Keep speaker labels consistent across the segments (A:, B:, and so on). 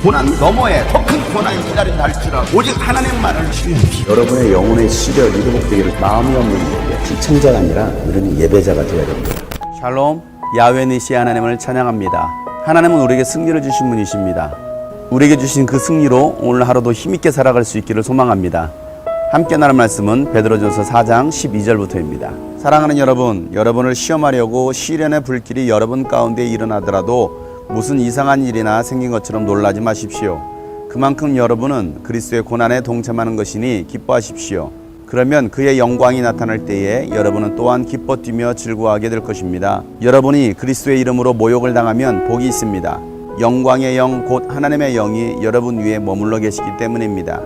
A: 고난 너머에 더 큰 고난이 기다린다 할지라도 오직 하나님만을 신뢰하십시오.
B: 여러분의 영혼의 시력이 회복되기를 마음이 없는 이에게 시청자가 아니라 우리는 예배자가 되어야 됩니다.
C: 샬롬, 야훼 니시 하나님을 찬양합니다. 하나님은 우리에게 승리를 주신 분이십니다. 우리에게 주신 그 승리로 오늘 하루도 힘있게 살아갈 수 있기를 소망합니다. 함께 나눌 말씀은 베드로전서 4장 12절부터입니다. 사랑하는 여러분, 여러분을 시험하려고 시련의 불길이 여러분 가운데 일어나더라도 무슨 이상한 일이나 생긴 것처럼 놀라지 마십시오. 그만큼 여러분은 그리스도의 고난에 동참하는 것이니 기뻐하십시오. 그러면 그의 영광이 나타날 때에 여러분은 또한 기뻐 뛰며 즐거워하게 될 것입니다. 여러분이 그리스도의 이름으로 모욕을 당하면 복이 있습니다. 영광의 영 곧 하나님의 영이 여러분 위에 머물러 계시기 때문입니다.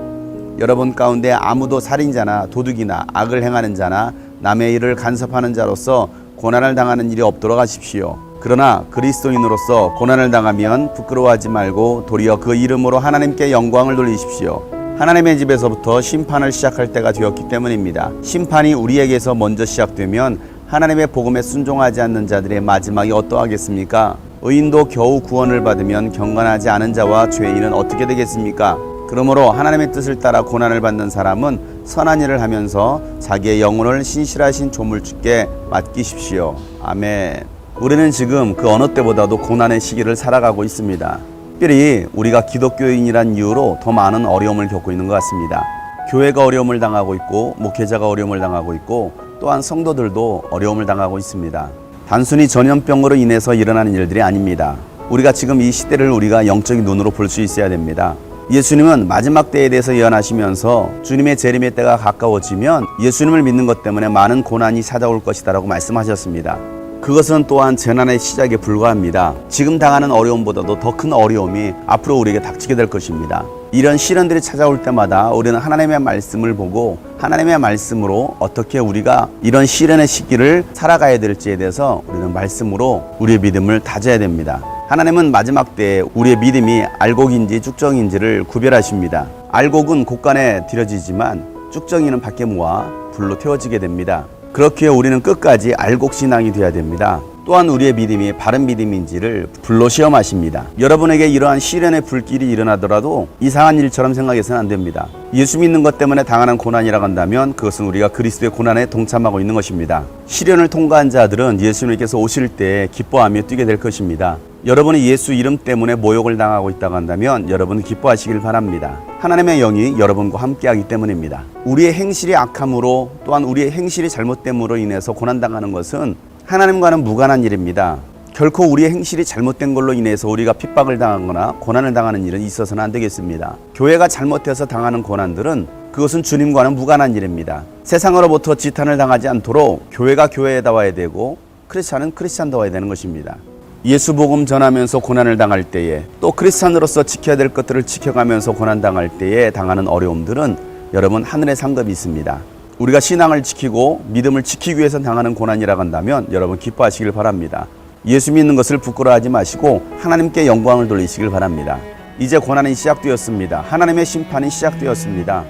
C: 여러분 가운데 아무도 살인자나 도둑이나 악을 행하는 자나 남의 일을 간섭하는 자로서 고난을 당하는 일이 없도록 하십시오. 그러나 그리스도인으로서 고난을 당하면 부끄러워하지 말고 도리어 그 이름으로 하나님께 영광을 돌리십시오. 하나님의 집에서부터 심판을 시작할 때가 되었기 때문입니다. 심판이 우리에게서 먼저 시작되면 하나님의 복음에 순종하지 않는 자들의 마지막이 어떠하겠습니까? 의인도 겨우 구원을 받으면 경건하지 않은 자와 죄인은 어떻게 되겠습니까? 그러므로 하나님의 뜻을 따라 고난을 받는 사람은 선한 일을 하면서 자기의 영혼을 신실하신 조물주께 맡기십시오. 아멘. 우리는 지금 그 어느 때보다도 고난의 시기를 살아가고 있습니다. 특별히 우리가 기독교인이란 이유로 더 많은 어려움을 겪고 있는 것 같습니다. 교회가 어려움을 당하고 있고 목회자가 어려움을 당하고 있고 또한 성도들도 어려움을 당하고 있습니다. 단순히 전염병으로 인해서 일어나는 일들이 아닙니다. 우리가 지금 이 시대를 우리가 영적인 눈으로 볼 수 있어야 됩니다. 예수님은 마지막 때에 대해서 예언하시면서 주님의 재림의 때가 가까워지면 예수님을 믿는 것 때문에 많은 고난이 찾아올 것이다 라고 말씀하셨습니다. 그것은 또한 재난의 시작에 불과합니다. 지금 당하는 어려움보다도 더 큰 어려움이 앞으로 우리에게 닥치게 될 것입니다. 이런 시련들이 찾아올 때마다 우리는 하나님의 말씀을 보고 하나님의 말씀으로 어떻게 우리가 이런 시련의 시기를 살아가야 될지에 대해서 우리는 말씀으로 우리의 믿음을 다져야 됩니다. 하나님은 마지막 때에 우리의 믿음이 알곡인지 쭉정인지를 구별하십니다. 알곡은 곳간에 들여지지만 쭉정이는 밖에 모아 불로 태워지게 됩니다. 그렇기에 우리는 끝까지 알곡신앙이 되어야 됩니다. 또한 우리의 믿음이 바른 믿음인지를 불로 시험하십니다. 여러분에게 이러한 시련의 불길이 일어나더라도 이상한 일처럼 생각해서는 안 됩니다. 예수 믿는 것 때문에 당하는 고난이라고 한다면 그것은 우리가 그리스도의 고난에 동참하고 있는 것입니다. 시련을 통과한 자들은 예수님께서 오실 때 기뻐하며 뛰게 될 것입니다. 여러분이 예수 이름 때문에 모욕을 당하고 있다고 한다면 여러분 기뻐하시길 바랍니다. 하나님의 영이 여러분과 함께하기 때문입니다. 우리의 행실이 악함으로 또한 우리의 행실이 잘못됨으로 인해서 고난당하는 것은 하나님과는 무관한 일입니다. 결코 우리의 행실이 잘못된 걸로 인해서 우리가 핍박을 당하거나 고난을 당하는 일은 있어서는 안 되겠습니다. 교회가 잘못해서 당하는 고난들은 그것은 주님과는 무관한 일입니다. 세상으로부터 지탄을 당하지 않도록 교회가 교회에다와야 되고 크리스찬은 크리스찬다워야 되는 것입니다. 예수 복음 전하면서 고난을 당할 때에 또 크리스찬으로서 지켜야 될 것들을 지켜가면서 고난당할 때에 당하는 어려움들은 여러분 하늘의 상급이 있습니다. 우리가 신앙을 지키고 믿음을 지키기 위해서 당하는 고난이라고 한다면 여러분 기뻐하시길 바랍니다. 예수 믿는 것을 부끄러워하지 마시고 하나님께 영광을 돌리시길 바랍니다. 이제 고난이 시작되었습니다. 하나님의 심판이 시작되었습니다.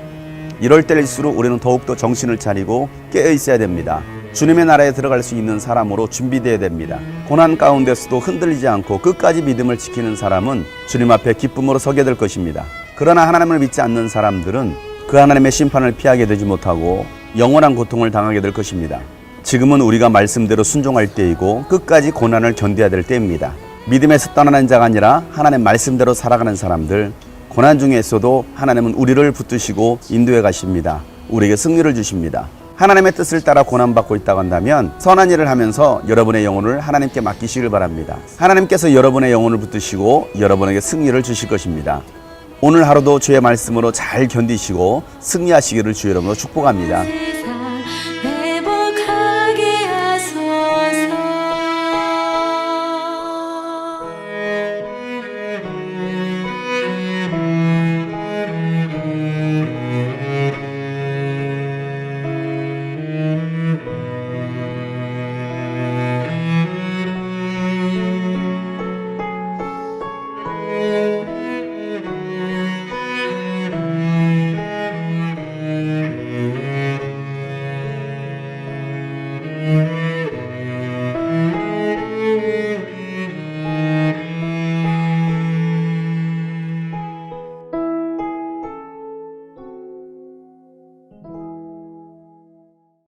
C: 이럴 때일수록 우리는 더욱더 정신을 차리고 깨어 있어야 됩니다. 주님의 나라에 들어갈 수 있는 사람으로 준비되어야 됩니다. 고난 가운데서도 흔들리지 않고 끝까지 믿음을 지키는 사람은 주님 앞에 기쁨으로 서게 될 것입니다. 그러나 하나님을 믿지 않는 사람들은 그 하나님의 심판을 피하게 되지 못하고 영원한 고통을 당하게 될 것입니다. 지금은 우리가 말씀대로 순종할 때이고 끝까지 고난을 견뎌야 될 때입니다. 믿음에서 떠나는 자가 아니라 하나님 말씀대로 살아가는 사람들, 고난 중에서도 하나님은 우리를 붙드시고 인도해 가십니다. 우리에게 승리를 주십니다. 하나님의 뜻을 따라 고난받고 있다고 한다면 선한 일을 하면서 여러분의 영혼을 하나님께 맡기시길 바랍니다. 하나님께서 여러분의 영혼을 붙드시고 여러분에게 승리를 주실 것입니다. 오늘 하루도 주의 말씀으로 잘 견디시고 승리하시기를 주의 이름으로 축복합니다.